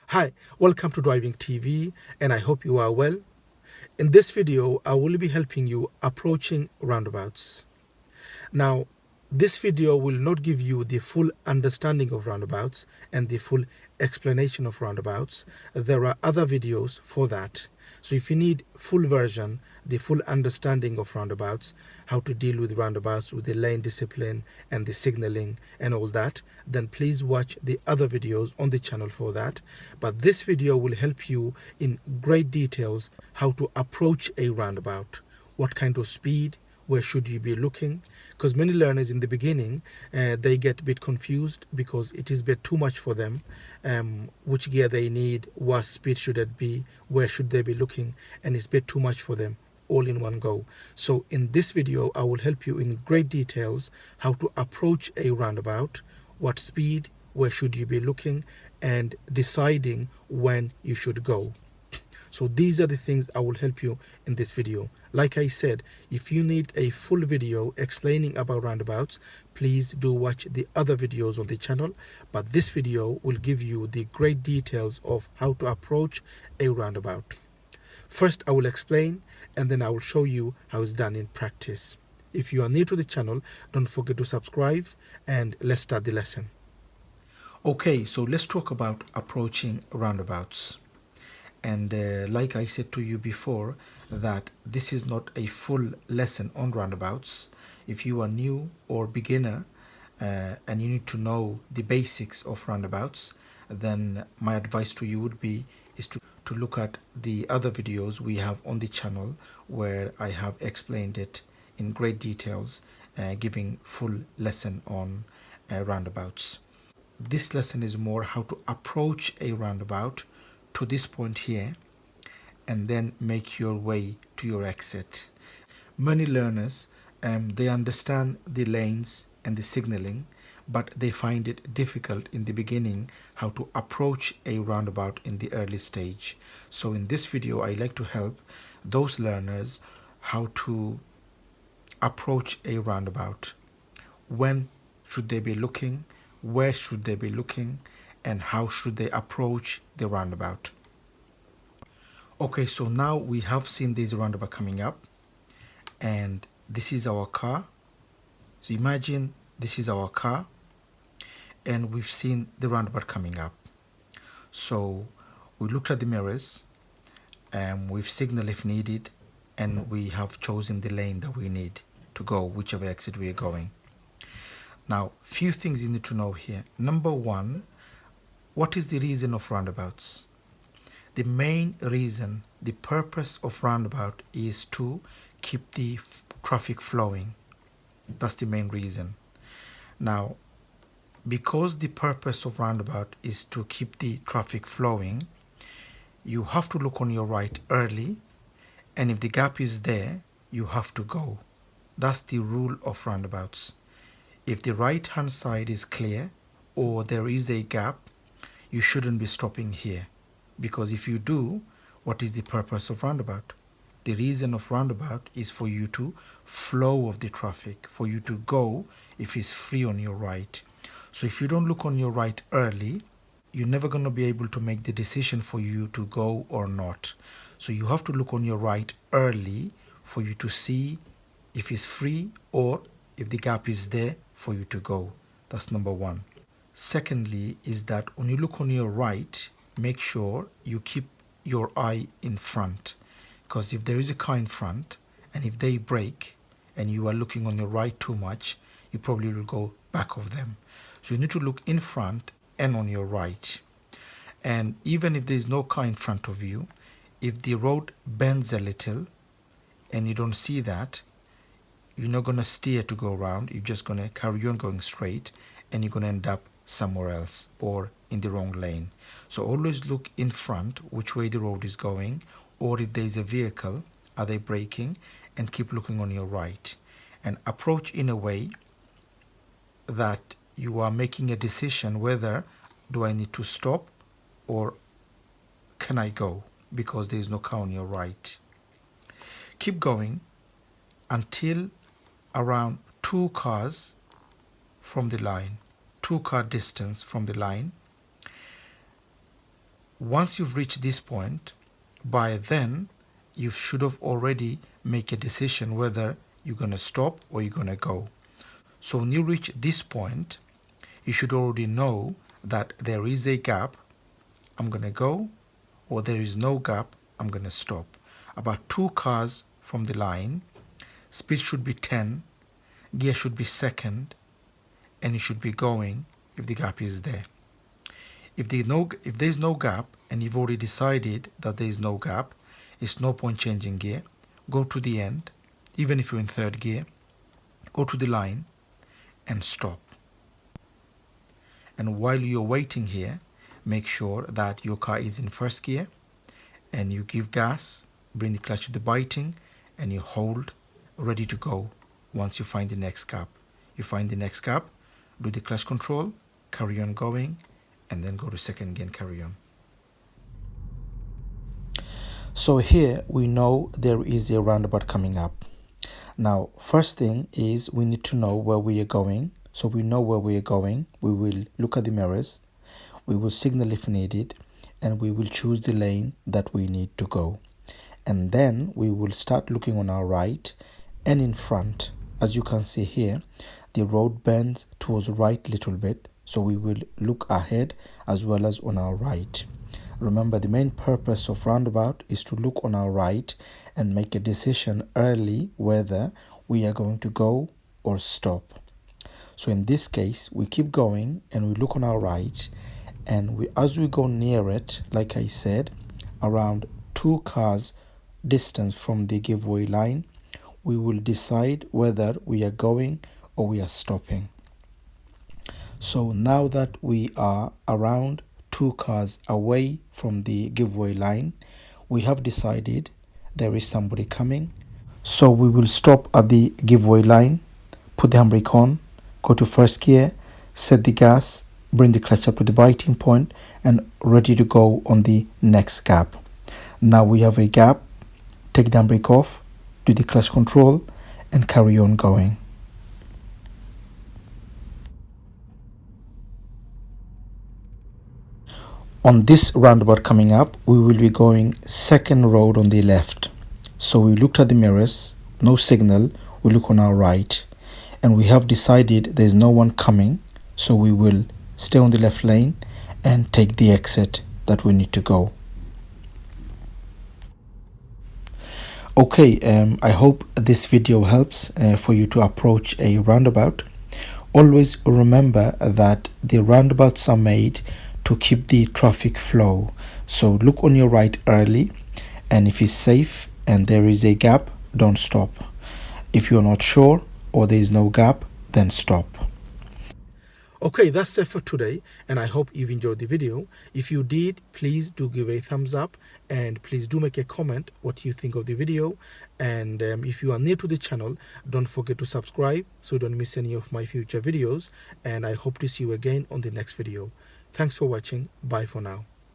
Hi, welcome to Driving TV, and I hope you are well. In this video, I will be helping you approaching roundabouts. Now, this video will not give you the full understanding of roundabouts and the full explanation of roundabouts. There are other videos for that. So if you need full version, the full understanding of roundabouts, how to deal with roundabouts with the lane discipline and the signaling and all that, then please watch the other videos on the channel for that. But this video will help you in great details how to approach a roundabout, what kind of speed, where should you be looking, because many learners in the beginning they get a bit confused because it is a bit too much for them, which gear they need, what speed should it be, where should they be looking, and it's a bit too much for them all in one go. So in this video I will help you in great details how to approach a roundabout, what speed, where should you be looking, and deciding when you should go. So these are the things I will help you in this video. Like I said, if you need a full video explaining about roundabouts, please do watch the other videos on the channel. But this video will give you the great details of how to approach a roundabout. First, I will explain and then I will show you how it's done in practice. If you are new to the channel, don't forget to subscribe and let's start the lesson. Okay, so let's talk about approaching roundabouts. And like I said to you before, that this is not a full lesson on roundabouts. If you are new or beginner and you need to know the basics of roundabouts, then my advice to you would be is to look at the other videos we have on the channel where I have explained it in great details, giving full lesson on roundabouts. This lesson is more how to approach a roundabout to this point here and then make your way to your exit. Many learners they understand the lanes and the signaling, but they find it difficult in the beginning how to approach a roundabout in the early stage. So in this video I like to help those learners how to approach a roundabout. When should they be looking, where should they be looking, and how should they approach the roundabout. Okay, so now we have seen this roundabout coming up and this is our car. So imagine this is our car and we've seen the roundabout coming up. So we looked at the mirrors and we've signaled if needed and we have chosen the lane that we need to go, whichever exit we are going. Now, few things you need to know here. Number one, what is the reason of roundabouts? The main reason, the purpose of roundabout is to keep the traffic flowing. That's the main reason. Now, because the purpose of roundabout is to keep the traffic flowing, you have to look on your right early, and if the gap is there, you have to go. That's the rule of roundabouts. If the right hand side is clear or there is a gap, you shouldn't be stopping here, because if you do, what is the purpose of roundabout? The reason of roundabout is for you to flow of the traffic, for you to go if it's free on your right. So if you don't look on your right early, you're never going to be able to make the decision for you to go or not. So you have to look on your right early for you to see if it's free or if the gap is there for you to go. That's number one. Secondly is that when you look on your right, make sure you keep your eye in front, because if there is a car in front and if they brake and you are looking on your right too much, you probably will go back of them. So you need to look in front and on your right. And even if there is no car in front of you, if the road bends a little and you don't see that, you're not going to steer to go around. You're just going to carry on going straight and you're going to end up somewhere else or in the wrong lane. So always look in front which way the road is going, or if there is a vehicle, are they braking, and keep looking on your right and approach in a way that you are making a decision whether do I need to stop or can I go, because there is no car on your right. Keep going until around 2 cars from the line, 2 car distance from the line. once you've reached this point, by then you should have already make a decision whether you're going to stop or you're going to go. So when you reach this point, you should already know that there is a gap, I'm going to go, or there is no gap, I'm going to stop. About 2 cars from the line, speed should be 10, gear should be second, and you should be going if the gap is there. If there's no gap and you've already decided that there is no gap, it's no point changing gear. Go to the end, even if you're in third gear, go to the line and stop. And while you're waiting here, make sure that your car is in first gear and you give gas, bring the clutch to the biting, and you hold ready to go once you find the next gap. You find the next gap, do the clutch control, carry on going, and then go to second gear and carry on. So here we know there is a roundabout coming up. Now, first thing is we need to know where we are going. So we know where we are going. We will look at the mirrors. We will signal if needed, and we will choose the lane that we need to go. And then we will start looking on our right and in front. As you can see here, the road bends towards the right little bit. So we will look ahead as well as on our right. Remember, the main purpose of roundabout is to look on our right and make a decision early whether we are going to go or stop. So in this case, we keep going and we look on our right, and as we go near it, like I said, around 2 cars distance from the giveaway line, we will decide whether we are going or we are stopping. So now that we are around 2 cars away from the giveaway line, we have decided there is somebody coming. So we will stop at the giveaway line, put the handbrake on, go to first gear, set the gas, bring the clutch up to the biting point, and ready to go on the next gap. Now we have a gap, take the handbrake off, do the clutch control, and carry on going. On this roundabout coming up, we will be going second road on the left. So we looked at the mirrors, no signal, we look on our right, and we have decided there's no one coming, so we will stay on the left lane and take the exit that we need to go. Okay, I hope this video helps for you to approach a roundabout. Always remember that the roundabouts are made to keep the traffic flow. So look on your right early, and if it's safe and there is a gap, don't stop. If you're not sure or there is no gap, then stop. Okay, that's it for today, and I hope you've enjoyed the video. If you did, please do give a thumbs up, and please do make a comment what you think of the video. And if you are new to the channel, don't forget to subscribe so you don't miss any of my future videos, and I hope to see you again on the next video. Thanks for watching. Bye for now.